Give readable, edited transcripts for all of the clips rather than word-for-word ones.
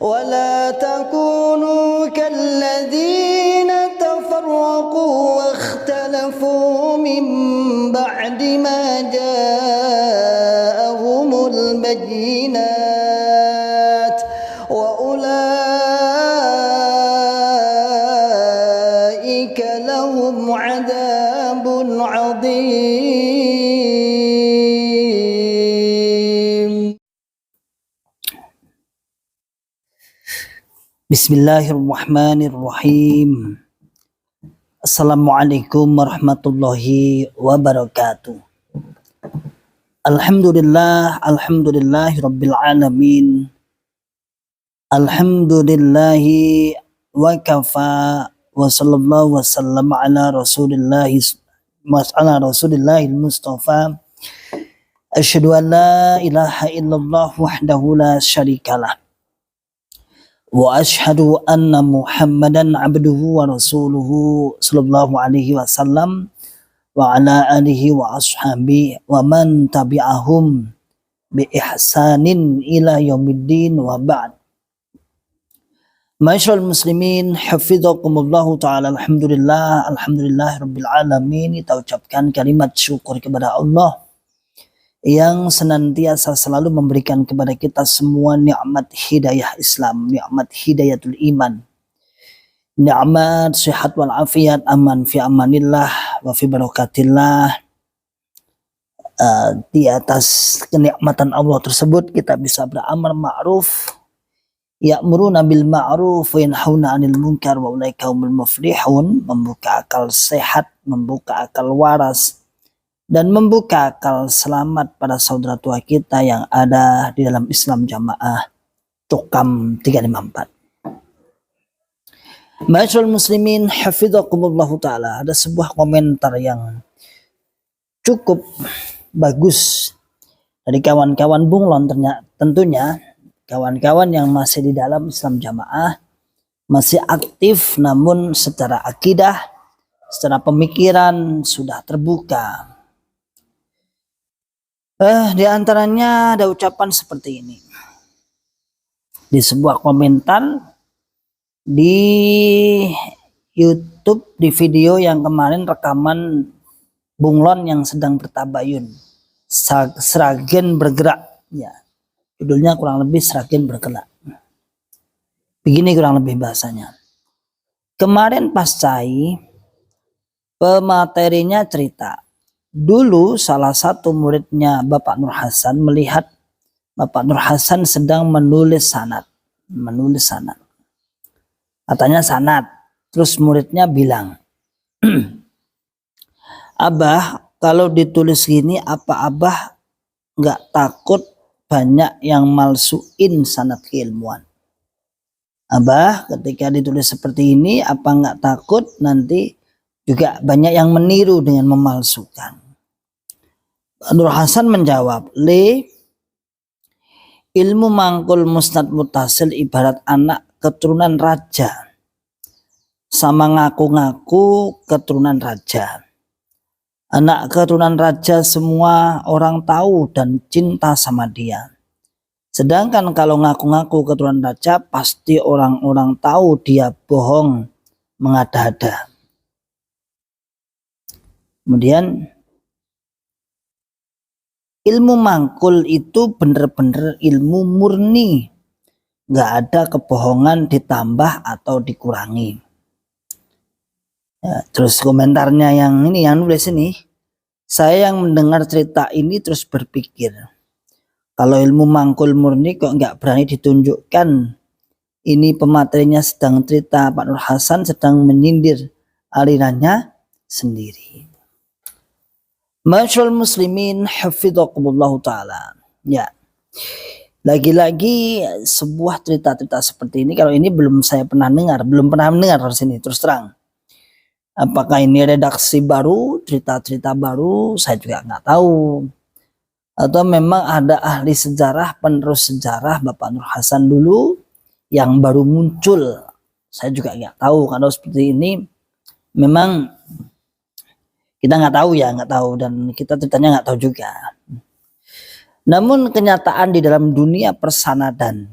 ولا تكونوا كالذين تفرقوا واختلفوا من بعد ما جاءهم البينات وأولئك لهم عذاب عظيم. Bismillahirrahmanirrahim. Assalamualaikum warahmatullahi wabarakatuh. Alhamdulillahi rabbil alamin. Alhamdulillahi wa kafa wa sallallahu wa sallam ala rasulillahil mustafa. Asyhadu an la ilaha illallah wahdahu la syarikalah. Wa ashhadu anna Muhammadan abduhu wa rasuluhu sallallahu alaihi wasallam wa ala alihi wa ashabihi wa man tabi'ahum bi ihsanin ila yaumiddin wa ba'd. Ma'asyiral muslimin, hafizakumullahu taala. Alhamdulillah rabbil alamin. Kita ucapkan kalimat syukur kepada Allah yang senantiasa selalu memberikan kepada kita semua nikmat hidayah Islam, nikmat hidayatul iman, nikmat sehat wal afiat, aman fi amanillah wa fi barakatillah. Di atas kenikmatan Allah tersebut kita bisa beramal ma'ruf, ya'muruna bil ma'ruf wa yanhauna 'anil munkar wa ulaika humul muflihun. Membuka akal sehat, membuka akal waras, dan membuka akal selamat pada saudara tua kita yang ada di dalam Islam Jamaah Cokam 354. Ma'asyiral muslimin, hafizakumullahu taala. Ada sebuah komentar yang cukup bagus dari kawan-kawan bunglon, tentunya kawan-kawan yang masih di dalam Islam Jamaah, masih aktif, namun secara akidah, secara pemikiran sudah terbuka. Di antaranya ada ucapan seperti ini di sebuah komentar di YouTube, di video yang kemarin rekaman bunglon yang sedang bertabayun, Sragen bergerak, ya, judulnya kurang lebih Sragen bergerak. Begini kurang lebih bahasanya. Kemarin pas cai pematerinya cerita, dulu salah satu muridnya Bapak Nur Hasan melihat Bapak Nur Hasan sedang menulis sanad. Katanya sanad. Terus muridnya bilang, Abah, kalau ditulis gini apa Abah nggak takut banyak yang malsuin sanad keilmuan? Abah, ketika ditulis seperti ini apa nggak takut nanti juga banyak yang meniru dengan memalsukan? Nur Hasan menjawab, ilmu mangkul musnad mutasil ibarat anak keturunan raja sama ngaku-ngaku keturunan raja. Anak keturunan raja semua orang tahu dan cinta sama dia. Sedangkan kalau ngaku-ngaku keturunan raja pasti orang-orang tahu dia bohong, mengada-ada. Kemudian ilmu mangkul itu benar-benar ilmu murni, nggak ada kebohongan ditambah atau dikurangi. Ya, terus komentarnya yang ini, yang nulis ini, saya yang mendengar cerita ini terus berpikir, kalau ilmu mangkul murni kok nggak berani ditunjukkan. Ini pematerinya sedang cerita Pak Nur Hasan sedang menyindir alirannya sendiri. Ma'asyiral muslimin, hafizakumullahu taala. Ya. Lagi-lagi sebuah cerita-cerita seperti ini, kalau ini belum pernah mendengar di sini, terus terang. Apakah ini redaksi baru, cerita-cerita baru, saya juga nggak tahu. Atau memang ada ahli sejarah, penerus sejarah Bapak Nur Hasan dulu yang baru muncul. Saya juga nggak tahu. Kalau seperti ini memang kita nggak tahu dan kita ceritanya nggak tahu juga. Namun kenyataan di dalam dunia persanatan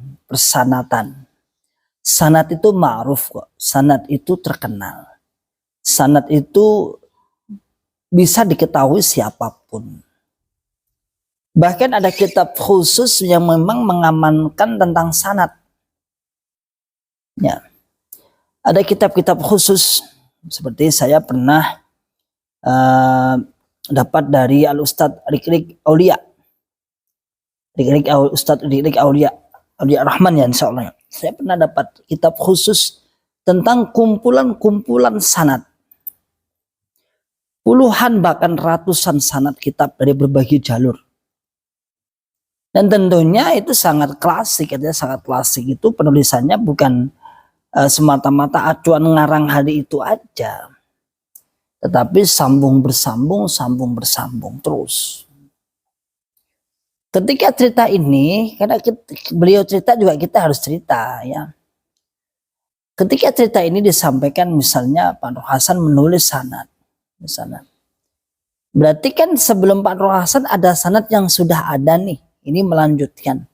Sanad itu ma'ruf kok. Sanad itu terkenal. Sanad itu bisa diketahui siapapun. Bahkan ada kitab khusus yang memang mengamankan tentang sanad. Ya. Ada kitab-kitab khusus seperti saya pernah dapat dari Al-Ustadz Rik Aulia. Ustadz Rik Aulia Rahman ya insyaallah. Saya pernah dapat kitab khusus tentang kumpulan-kumpulan sanad. Puluhan bahkan ratusan sanad kitab dari berbagai jalur. Dan tentunya itu sangat klasik, artinya sangat klasik itu penulisannya bukan semata-mata acuan ngarang hari itu aja, tetapi sambung bersambung terus. Ketika cerita ini, karena beliau cerita juga kita harus cerita ya. Ketika cerita ini disampaikan misalnya Pak Nur Hasan menulis sanad, berarti kan sebelum Pak Nur Hasan ada sanad yang sudah ada nih, ini melanjutkan.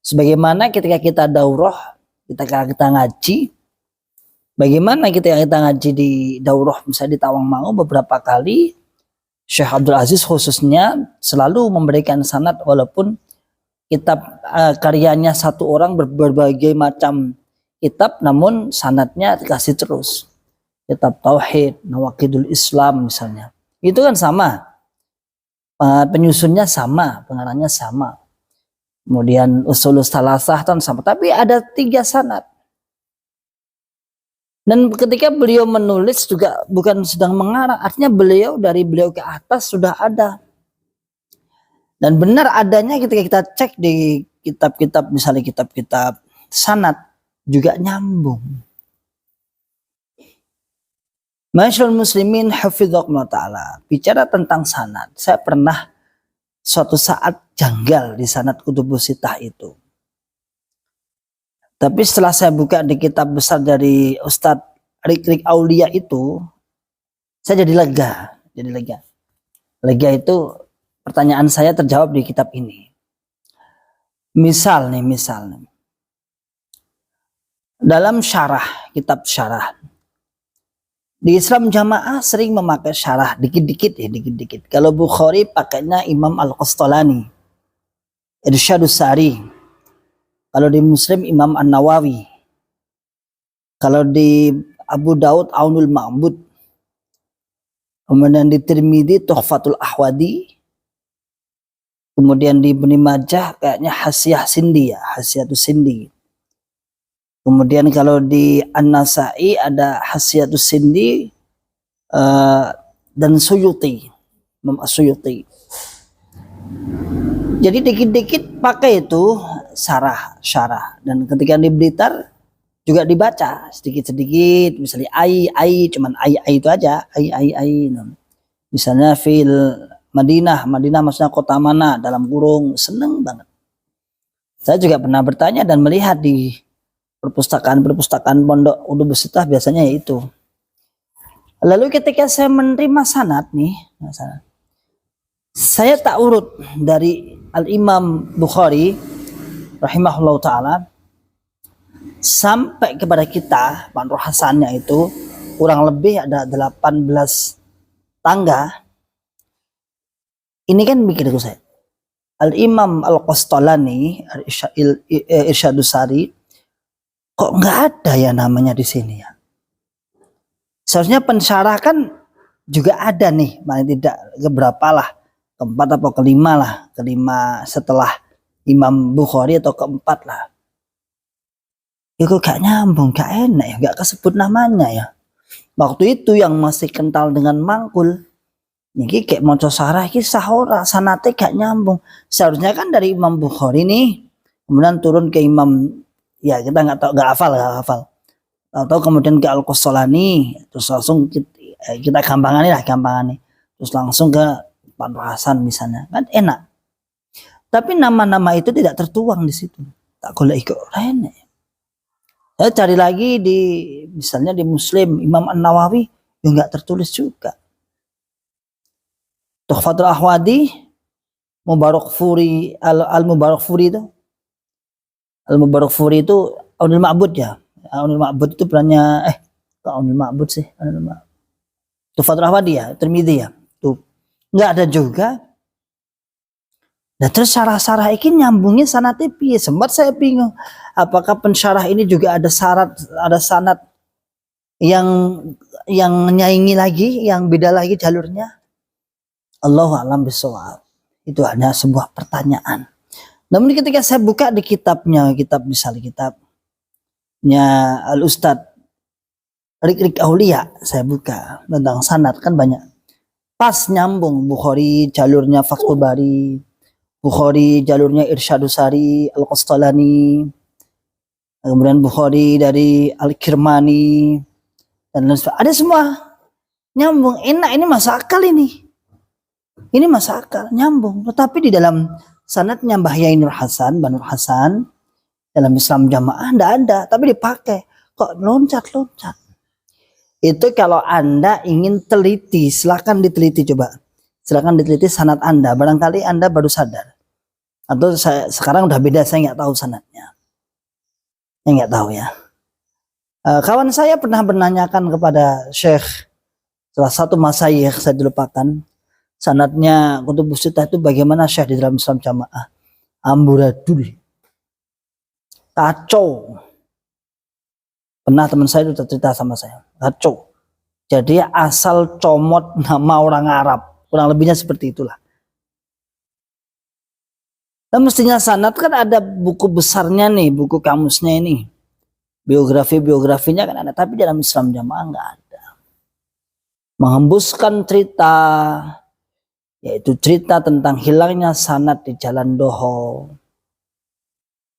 Sebagaimana ketika kita daurah, kita ngaji, bagaimana kita ngaji di daurah misalnya di Tawangmangu beberapa kali, Syekh Abdul Aziz khususnya selalu memberikan sanad walaupun kitab karyanya satu orang berbagai macam kitab, namun sanadnya dikasih terus. Kitab Tauhid, Nawaqidul Islam misalnya, itu kan sama, penyusunnya sama, pengarangnya sama. Kemudian Usulus Salasah kan sama, tapi ada 3 sanad. Dan ketika beliau menulis juga bukan sedang mengarang, artinya dari beliau ke atas sudah ada. Dan benar adanya ketika kita cek di kitab-kitab, misalnya kitab-kitab sanad juga nyambung. Masyaallah muslimin hafizhakumullah ta'ala, bicara tentang sanad, saya pernah suatu saat janggal di sanad Kutubus Sittah itu. Tapi setelah saya buka di kitab besar dari Ustadz Rik Aulia itu, saya jadi lega. Lega itu pertanyaan saya terjawab di kitab ini. Misal nih. Dalam kitab syarah. Di Islam Jamaah sering memakai syarah dikit-dikit. Kalau Bukhari pakainya Imam Al-Qastolani, Irsyadus Sari. Kalau di Muslim Imam An-Nawawi. Kalau di Abu Daud Aunul Ma'bud. Kemudian di Tirmidzi Tuhfatul Ahwadi. Kemudian di Ibnu Majah kayaknya Hasyiatus Sindi. Kemudian kalau di An-Nasa'i ada Hasyiatus Sindi dan Suyuti, Imam As-Suyuti. Jadi dikit-dikit pakai itu syarah. Dan ketika di Blitar juga dibaca sedikit-sedikit, misalnya cuman ai itu aja, ai. Misalnya fil Madinah maksudnya kota mana, dalam kurung, seneng banget. Saya juga pernah bertanya dan melihat di perpustakaan Pondok Kutubus Sittah biasanya itu. Lalu ketika saya menerima sanad nih, saya tak urut dari Al-Imam Bukhari rahimahullah ta'ala sampai kepada kita, Pak Nur Hasannya itu kurang lebih ada 18 tangga. Ini kan mikirku saya, Al-Imam Al-Qastolani Irsyadus Sari, kok nggak ada ya namanya di sini ya. Seharusnya pensyarah kan juga ada nih, paling tidak keberapa lah, keempat atau kelima setelah Imam Bukhari atau keempat lah. Ya kok gak nyambung, gak enak ya, gak kesebut namanya ya. Waktu itu yang masih kental dengan mangkul, ini kayak maca sarah iki sahora sanate gak nyambung. Seharusnya kan dari Imam Bukhari nih, kemudian turun ke Imam, ya kita gak hafal. Atau kemudian ke Al-Qastolani, terus langsung kita gampangane. Terus langsung ke Pak Nur Hasan misalnya, kan enak. Tapi nama-nama itu tidak tertuang di situ. Tak golek kok enak. Saya cari lagi misalnya di Muslim Imam An-Nawawi, ya nggak tertulis juga. Tuhfatul Ahwadi, Al-Mubarakfuri itu Aunul Ma'bud ya. Aunil Ma'bud itu perannya Aunil Ma'bud sih, Aunil Ma'bud. Tufatul Ahwadi ya, Tirmidzi ya. Tuh. Enggak ada juga. Nah terus syarah-syarah ini nyambungin sanadnya piye? Sempat saya bingung. Apakah pensyarah ini juga ada sanad yang nyaingi lagi, yang beda lagi jalurnya? Allahu a'lam bishawab. Itu hanya sebuah pertanyaan. Namun ketika saya buka di kitabnya, misalnya kitabnya Al-Ustadz Rik Aulia, saya buka tentang sanad kan banyak. Pas nyambung Bukhari jalurnya Fathul Bari, Bukhari jalurnya Irsyadus Sari Al-Qastalani, kemudian Bukhari dari Al-Kirmani, dan lain sebagainya. Ada semua nyambung. Enak, ini masuk akal ini. Ini masuk akal, nyambung. Tetapi di dalam sanadnya Mbah Yainul Hasan, Banul Hasan, dalam Islam Jamaah enggak ada, tapi dipakai. Kok loncat-loncat? Itu kalau Anda ingin teliti, silakan diteliti coba. Silakan diteliti sanad Anda. Barangkali Anda baru sadar. Atau sekarang udah beda, saya nggak tahu sanadnya. Saya nggak tahu ya. Kawan saya pernah menanyakan kepada Syekh, salah satu masyayikh, saya dilupakan, sanadnya Kutubus Sittah itu bagaimana Syekh di dalam Islam Jamaah. Amburadul. Kacau. Pernah teman saya itu cerita sama saya. Kacau. Jadi asal comot nama orang Arab. Kurang lebihnya seperti itulah. Dan mestinya sanad kan ada buku besarnya nih, buku kamusnya ini. Biografinya kan ada. Tapi dalam Islam Jamaah nggak ada. Menghembuskan cerita, yaitu cerita tentang hilangnya sanad di Jalan Doho.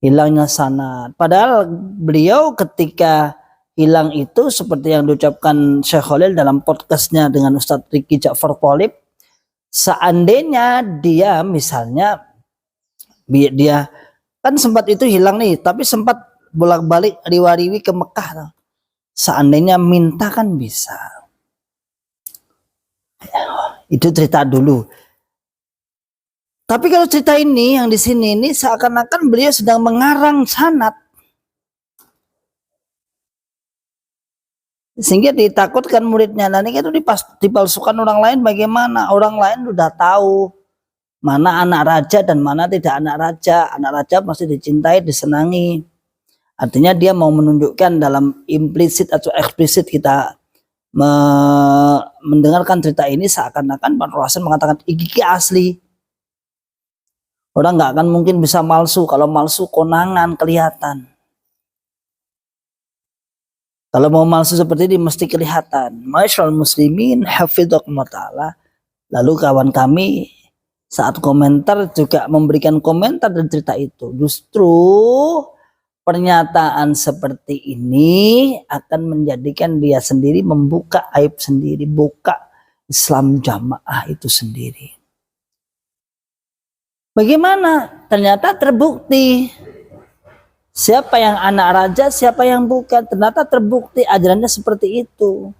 Hilangnya sanad. Padahal beliau ketika hilang itu seperti yang diucapkan Syekh Khalil dalam podcastnya dengan Ustadz Riki Ja'far Thalib, seandainya dia misalnya dia kan sempat itu hilang nih, tapi sempat bolak-balik riwa-riwi ke Mekah. Seandainya minta kan bisa. Itu cerita dulu. Tapi kalau cerita ini yang di sini ini seakan-akan beliau sedang mengarang sanad. Sehingga ditakutkan muridnya, nah ini itu dipalsukan orang lain bagaimana? Orang lain udah tahu mana anak raja dan mana tidak anak raja. Anak raja pasti dicintai, disenangi. Artinya dia mau menunjukkan dalam implisit atau eksplisit kita mendengarkan cerita ini seakan-akan Pak Rasul mengatakan iki asli. Orang nggak akan mungkin bisa malsu. Kalau malsu konangan kelihatan. Kalau mau malsu seperti ini mesti kelihatan. Masyaallah muslimin hafidhakumullah ta'ala. Lalu kawan kami saat komentar juga memberikan komentar dan cerita itu. Justru pernyataan seperti ini akan menjadikan dia sendiri membuka aib sendiri. Buka Islam Jamaah itu sendiri. Bagaimana? Ternyata terbukti. Siapa yang anak raja, siapa yang bukan. Ternyata terbukti ajarannya seperti itu.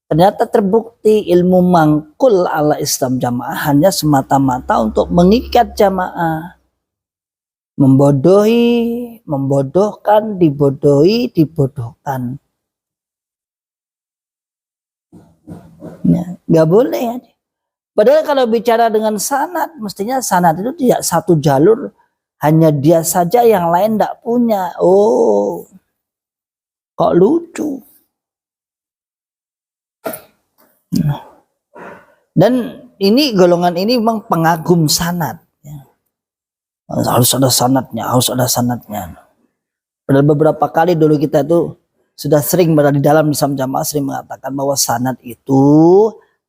Ternyata terbukti ilmu mangkul ala Islam Jamaah hanya semata-mata untuk mengikat jamaah. Membodohi, membodohkan, dibodohi, dibodohkan. Ya, gak boleh ya. Padahal kalau bicara dengan sanad, mestinya sanad itu tidak satu jalur, hanya dia saja yang lain tidak punya. Oh, kok lucu. Dan ini golongan ini memang pengagum sanad. Ya. Harus ada sanadnya, harus ada sanadnya. Padahal beberapa kali dulu kita itu sudah sering berada di dalam Islam Jamaah sering mengatakan bahwa sanad itu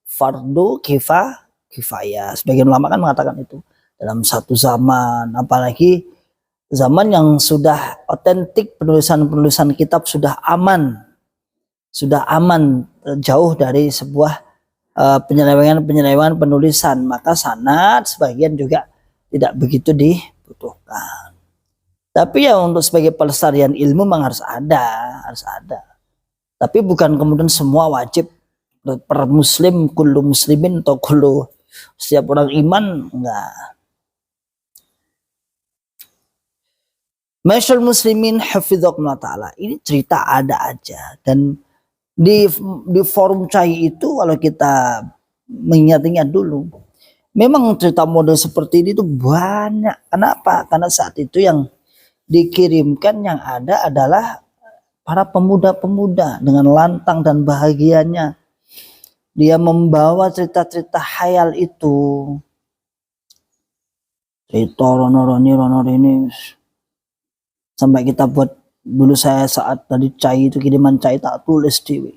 fardu kifayah. Sebagian ulama kan mengatakan itu dalam satu zaman, apalagi zaman yang sudah otentik, penulisan kitab sudah aman jauh dari sebuah penyelewengan penulisan, maka sanad sebagian juga tidak begitu dibutuhkan. Tapi ya untuk sebagai pelestarian ilmu memang harus ada. Tapi bukan kemudian semua wajib per muslim, kullu muslimin atau kullu setiap orang iman, enggak. Masyaallah muslimin hafizakumullah ta'ala. Ini cerita ada aja. Dan di forum Cai itu kalau kita mengingat-ingat dulu, memang cerita model seperti ini tuh banyak. Kenapa? Karena saat itu yang dikirimkan yang ada adalah para pemuda-pemuda dengan lantang dan bahagianya. Dia membawa cerita-cerita khayal itu. Cerita rono-roni sampai kita buat dulu, saya saat tadi Cai itu kiriman Cai tak tulis dewi.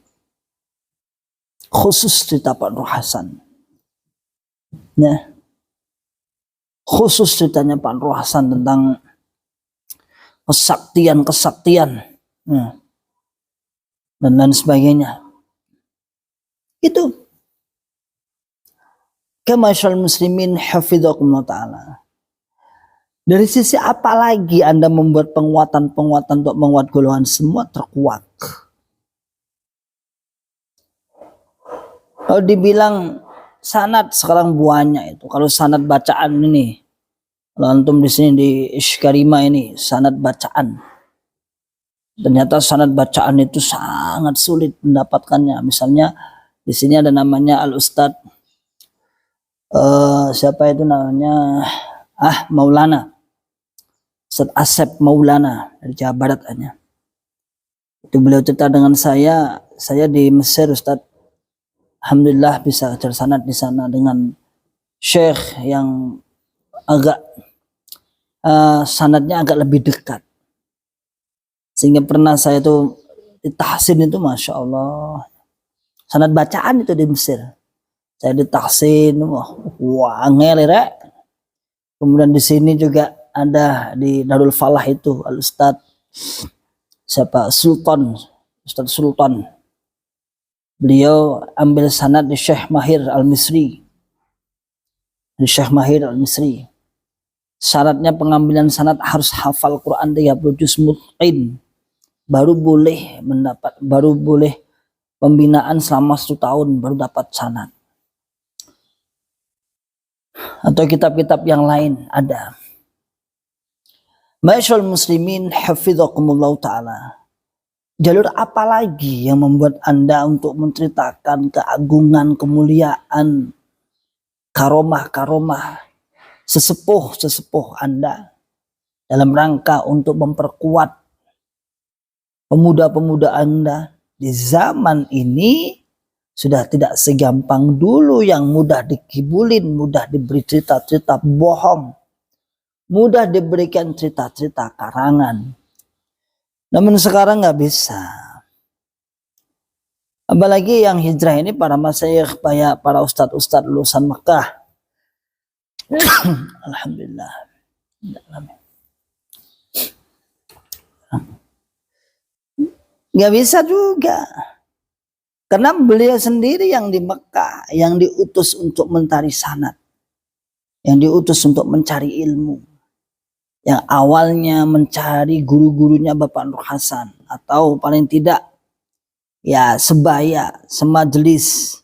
Khusus cerita Pak Nur Hasan. Nah, khusus ceritanya Pak Nur Hasan tentang kesaktian dan lain sebagainya. Itu kemasyal muslimin hafizakumullah ta'ala. Dari sisi apa lagi Anda membuat penguatan-penguatan untuk menguat golongan semua terkuat? Kalau dibilang sanad sekarang banyak itu. Kalau sanad bacaan ini, kalau antum di sini di Ishkarima ini sanad bacaan. Ternyata sanad bacaan itu sangat sulit mendapatkannya. Misalnya di sini ada namanya Al-Ustad siapa itu namanya? Maulana. Ustaz Asep Maulana dari Jawa Barat hanya. Itu beliau cerita dengan saya di Mesir Ustaz. Alhamdulillah bisa tersanad di sana dengan syekh yang agak sanadnya agak lebih dekat. Sehingga pernah saya itu ditahsin itu Masya Allah. Sanad bacaan itu di Mesir. Saya ditahsin, wah ngelirek. Kemudian di sini juga ada di Darul Falah itu Al-Ustad siapa Ustadz Sultan. Beliau ambil sanad di Syekh Mahir Al-Misri. Di Syekh Mahir Al-Misri. Syaratnya pengambilan sanad harus hafal Quran 30 juz mutqin. Baru boleh pembinaan selama 1 tahun baru dapat sanad. Atau kitab-kitab yang lain ada. Ma'asyarul muslimin hafizakumullah ta'ala. Jalur apa lagi yang membuat Anda untuk menceritakan keagungan, kemuliaan, karomah sesepuh Anda dalam rangka untuk memperkuat pemuda-pemuda Anda di zaman ini sudah tidak segampang dulu yang mudah dikibulin, mudah diberi cerita-cerita bohong, mudah diberikan cerita-cerita karangan. Namun sekarang nggak bisa. Apalagi yang hijrah ini para masyayikh, para ustadz-ustadz lulusan Mekah. Alhamdulillah. Nggak bisa juga. Karena beliau sendiri yang di Mekah, yang diutus untuk mencari sanad. Yang diutus untuk mencari ilmu. Yang awalnya mencari guru-gurunya Bapak Nur Hasan. Atau paling tidak ya sebaya, semajelis.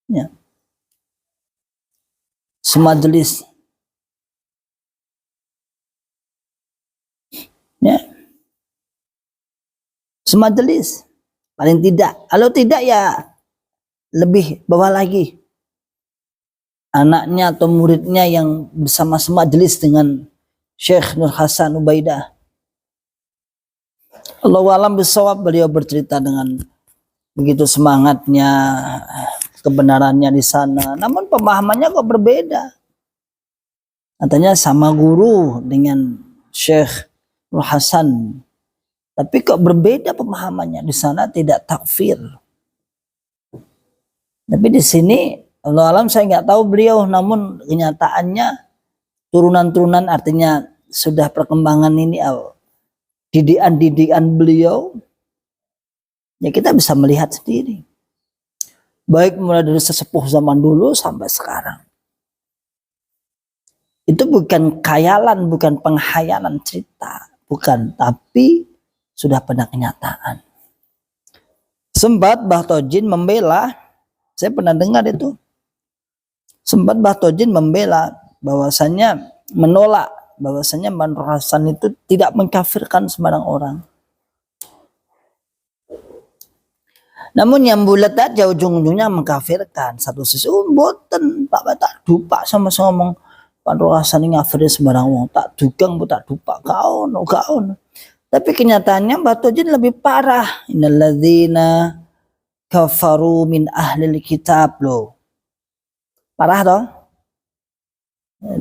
Ya. Semajelis. Ya. Semajelis. Paling tidak. Kalau tidak ya lebih bawah lagi. Anaknya atau muridnya yang bersama semajelis dengan Syekh Nur Hasan Ubaidah. Allahu a'lam bishawab, beliau bercerita dengan begitu semangatnya, kebenarannya di sana. Namun pemahamannya kok berbeda. Katanya sama guru dengan Syekh Nur Hasan. Tapi kok berbeda pemahamannya. Di sana tidak takfir. Tapi di sini Allah alam saya nggak tahu beliau, namun kenyataannya turunan-turunan artinya sudah perkembangan ini didikan beliau ya kita bisa melihat sendiri. Baik mulai dari sesepuh zaman dulu sampai sekarang. Itu bukan khayalan, bukan penghayalan cerita, bukan, tapi sudah pada kenyataan. Sempat Bahtojin membela, saya pernah dengar itu. Sempat Bahtojin membela bahwasannya menolak bahwasanya Manur Hasan itu tidak mengkafirkan sembarang orang. Namun yang bulat aja ujung-ujungnya mengkafirkan. Satu sisi mboten tak dupak sama ngomong Manur Hasan ini ngafirin sembarang wong, tak dugang tak dupak kaon. Tapi kenyataannya Batu Jin lebih parah. Innalladzina kafaru min ahlil kitab loh. Parah toh?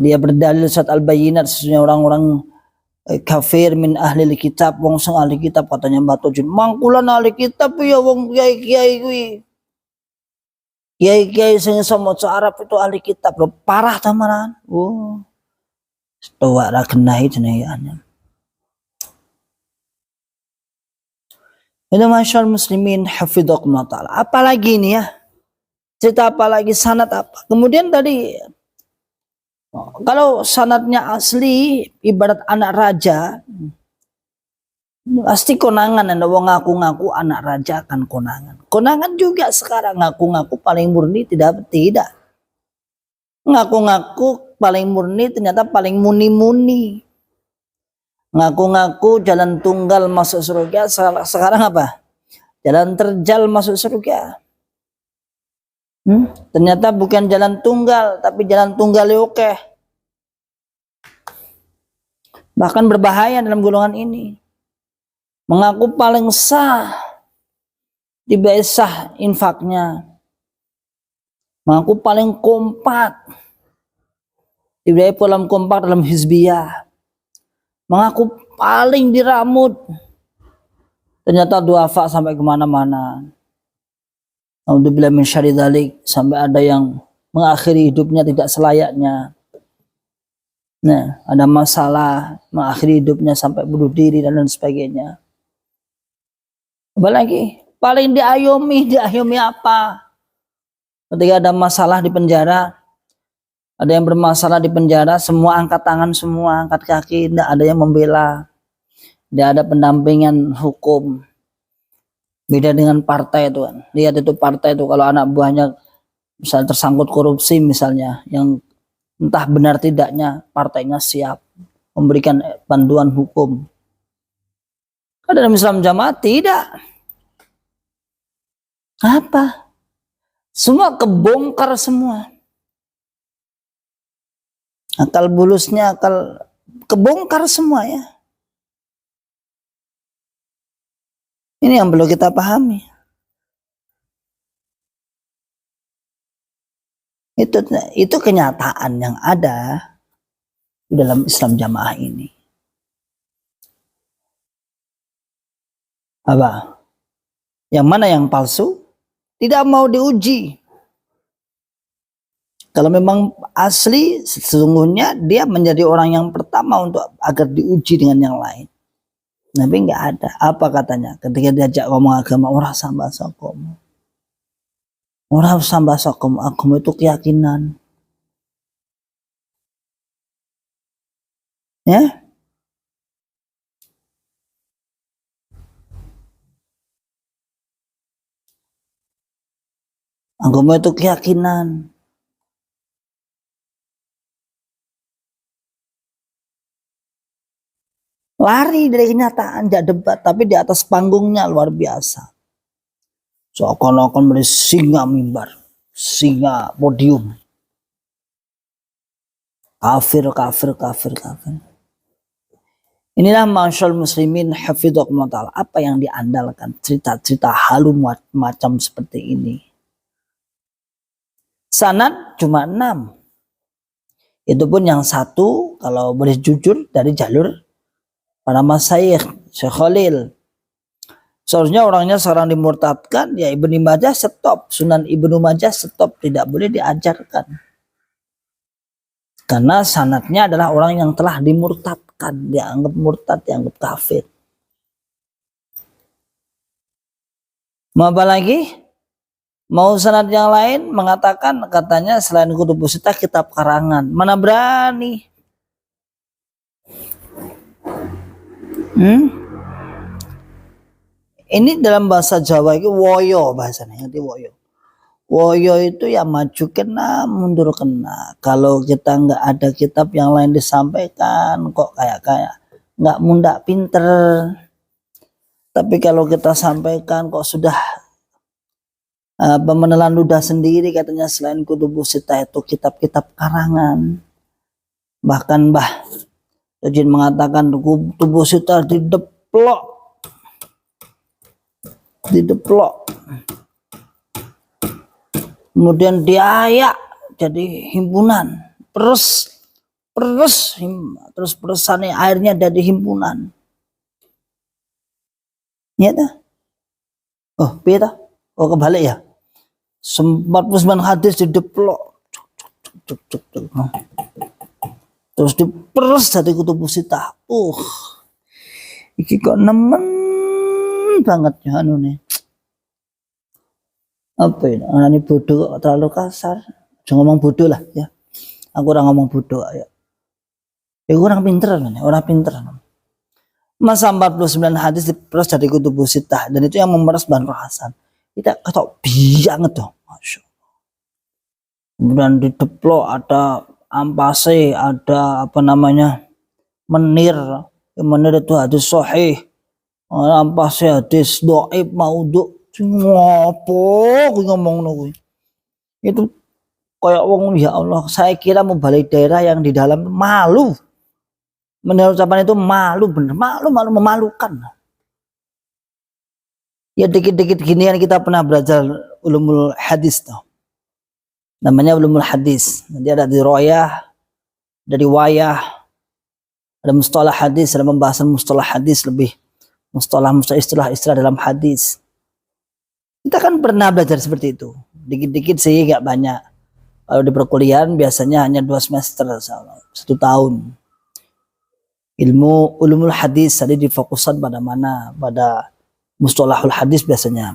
Dia berdalil surat Al-Bayyinat, sesungguhnya orang-orang kafir min ahlil kitab, wong sing ahli kitab, katanya Batu Jin. Mangkulan ahli kitab ya wong kiai-kiai kuwi. Kiai-kiai sing iso maca Arab itu ahli kitab loh. Parah ta maran. Oh. Tuwa ra genah jenenge. Itu masyaallah muslimin hafidhakumullah taala. Apalagi ini ya? Cerita apa lagi, sanad apa? Kemudian tadi kalau sanadnya asli ibarat anak raja, pasti konangan. Ada wong ngaku-ngaku anak raja kan konangan. Konangan juga sekarang ngaku-ngaku paling murni tidak. Ngaku-ngaku paling murni ternyata paling muni-muni. Ngaku-ngaku jalan tunggal masuk surga, sekarang apa? Jalan terjal masuk surga. Ternyata bukan jalan tunggal, tapi jalan tunggal oke. Bahkan berbahaya dalam golongan ini. Mengaku paling sah, tidak sah infaknya. Mengaku paling kompak, tidak kompak dalam hizbiyah. Mengaku paling diramut, ternyata duafa sampai kemana-mana. Alhamdulillah min syarri dzalik, sampai ada yang mengakhiri hidupnya tidak selayaknya. Nah, ada masalah, mengakhiri hidupnya sampai bunuh diri dan lain sebagainya. Apalagi paling diayomi apa? Ketika ada masalah di penjara, ada yang bermasalah di penjara, semua angkat tangan, semua angkat kaki, tidak ada yang membela, tidak ada pendampingan hukum. Beda dengan partai itu kan. Lihat itu partai itu kalau anak buahnya misalnya tersangkut korupsi misalnya, yang entah benar tidaknya, partainya siap memberikan panduan hukum. Kalau dalam Islam Jamaah tidak. Apa? Semua kebongkar semua. Akal bulusnya, akal kebongkar semua ya. Ini yang perlu kita pahami. Itu kenyataan yang ada dalam Islam Jamaah ini. Apa? Yang mana yang palsu? Tidak mau diuji. Kalau memang asli, sesungguhnya dia menjadi orang yang pertama untuk agar diuji dengan yang lain. Nabi nggak ada. Apa katanya? Ketika diajak ngomong agama, orang sambah sokom. Orang sambah sokom. Agama itu keyakinan. Ya. Agama itu keyakinan. Lari dari kenyataan, tidak debat, tapi di atas panggungnya luar biasa. Seakan-akan menjadi singa mimbar, singa podium. Kafir. Inilah masyaallah muslimin hafidhakumullah ta'ala, apa yang diandalkan, cerita-cerita halu macam seperti ini. Sanad cuma 6. Itu pun yang satu, kalau boleh jujur, dari jalur para masyayikh, Syekh Khalil. Seharusnya orangnya sekarang dimurtadkan, ya Ibnu Majah stop, Sunan Ibnu Majah stop, tidak boleh diajarkan. Karena sanadnya adalah orang yang telah dimurtadkan, dianggap murtad, dianggap kafir. Mau apa lagi? Mau sanad yang lain mengatakan, katanya selain Kutubus Sittah kitab karangan. Mana berani? Ini dalam bahasa Jawa itu woyo bahasanya, nanti woyo. Woyo itu ya maju kena, mundur kena. Kalau kita nggak ada kitab yang lain disampaikan, kok kayak nggak mundak pinter. Tapi kalau kita sampaikan kok sudah menelan ludah sendiri, katanya selain Kutubus Sittah itu kitab-kitab karangan. Bahkan Mbah Tajin mengatakan Kutubus Sittah dideplok, kemudian diayak jadi himpunan, terus peresannya airnya dari himpunan. Ya dah. Oh, beda. Oh, kebalik ya. 49 hadis dideplok. Terus diperes dari Kutubus Sittah. Iki kok nemen banget ya anu nih. Apa ini? Ini bodoh kok terlalu kasar. Jangan ngomong bodoh lah ya. Aku orang ngomong bodoh ya. Ya orang pinter nih, orang pinter. Masa 49 hadis diperes dari Kutubus Sittah, dan itu yang memeras Banur Hasan. Kita ketok banget tuh, masya Allah. Kemudian dideplok, ada ampase, ada apa namanya menir itu hadis sahih, ampase hadis dhaif maudhu. Ngopo kuwi ngomongno kuwi. Itu kayak wong ya Allah, saya kira mau balik daerah yang di dalam malu. Menurut ucapan itu malu, bener, malu, memalukan. Ya dikit-dikit gini kan kita pernah belajar ulumul hadis tuh. Namanya ulumul hadis. Nanti ada diroyah, dari wayah, ada mustalah hadis, ada pembahasan mustalah hadis, lebih mustalah istilah dalam hadis. Kita kan pernah belajar seperti itu. Dikit-dikit sih gak banyak. Kalau di perkuliahan biasanya hanya 2 semester, 1 tahun. Ilmu ulumul hadis tadi difokuskan pada mana? Pada mustalahul hadis biasanya.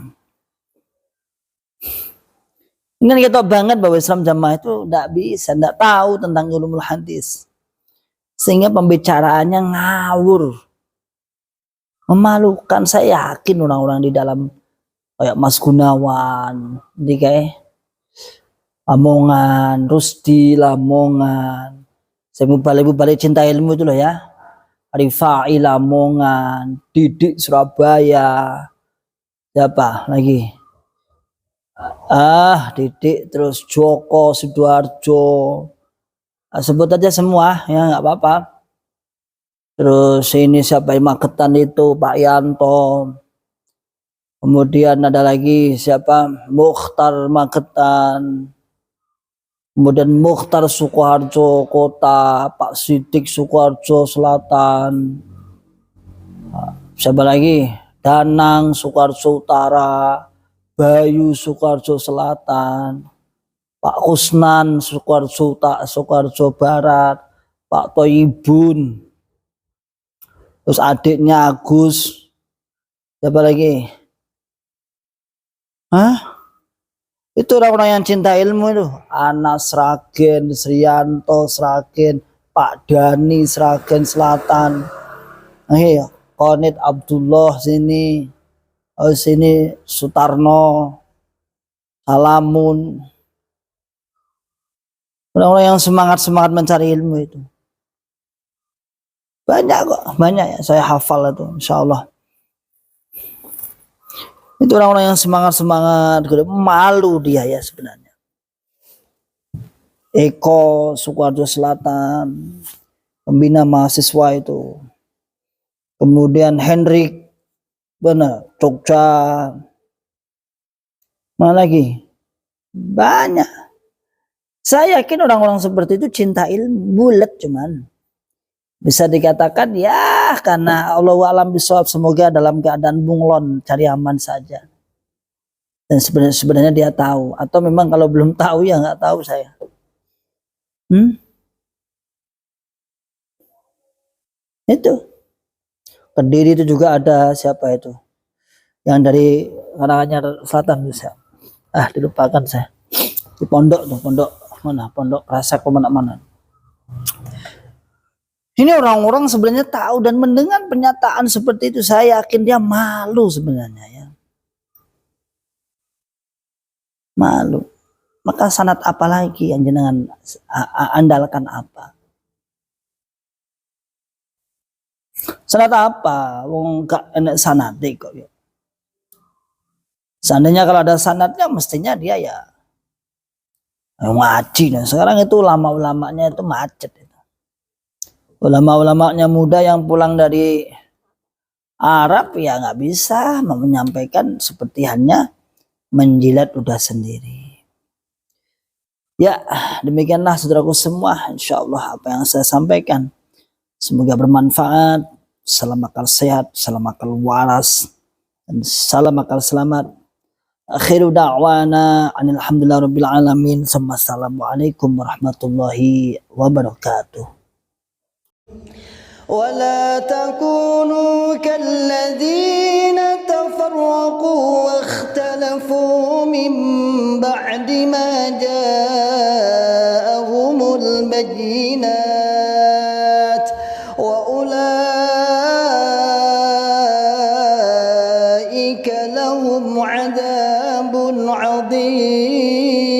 Ini kita banget bahwa Islam Jamaah itu tidak tahu tentang ulumul hadis. Sehingga pembicaraannya ngawur. Memalukan. Saya yakin orang-orang di dalam kayak Mas Gunawan, di kayak Lamongan, Rusdi Lamongan, saya balik cinta ilmu itu loh ya. Rifai Lamongan, Didik Surabaya, siapa lagi? Didik, terus Joko Sidoarjo, sebut aja semua ya, nggak apa-apa. Terus ini siapa yang Magetan itu, Pak Yanto. Kemudian ada lagi siapa? Mukhtar Magetan. Kemudian Mukhtar Sukoharjo Kota, Pak Sidik Sukoharjo Selatan, siapa lagi? Danang Sukoharjo Utara, Bayu Sukoharjo Selatan, Pak Kusnan Sukoharjo Barat, Pak Toyibun, terus adiknya Agus, siapa lagi? Itu orang-orang yang cinta ilmu itu. Anas Sragen, Srianto Sragen, Pak Dani Sragen Selatan. Konit Abdullah sini. Sini Sutarno, Salamun. Orang-orang yang semangat mencari ilmu itu. Banyak kok, banyak ya. Saya hafal itu, insya Allah. Itu orang-orang yang semangat, malu dia ya sebenarnya. Eko Sukoharjo Selatan, pembina mahasiswa itu. Kemudian Hendrik, benar, Jogja. Mana lagi? Banyak. Saya yakin orang-orang seperti itu cinta ilmu, bulat cuman. Bisa dikatakan ya karena Allah alam bisawab, semoga dalam keadaan bunglon, cari aman saja. Dan sebenarnya dia tahu, atau memang kalau belum tahu ya nggak tahu saya. Itu Kediri itu juga ada siapa itu? Yang dari Karanganyar Selatan bisa. Dilupakan saya. Di pondok mana? Pondok Rasak mana? Ini orang-orang sebenarnya tahu dan mendengar pernyataan seperti itu, saya yakin dia malu sebenarnya ya. malu. Maka sanad apa lagi yang jenengan andalkan apa? Sanad apa? Wong gak enak sanad kok ya. Seandainya kalau ada sanadnya mestinya dia ya ngaji. Dan sekarang itu ulama-ulamanya itu macet. Ulama-ulamanya muda yang pulang dari Arab ya nggak bisa menyampaikan seperti hanya menjilat ludah sendiri. Ya, demikianlah saudaraku semua, insya Allah apa yang saya sampaikan semoga bermanfaat. Salam akal sehat, salam akal waras, dan salam akal selamat. Akhiru da'wana alhamdulillah rabbil alamin. Assalamualaikum warahmatullahi wabarakatuh. ولا تكونوا كالذين تفرقوا واختلفوا من بعد ما جاءهم البينات وأولئك لهم عذاب عظيم.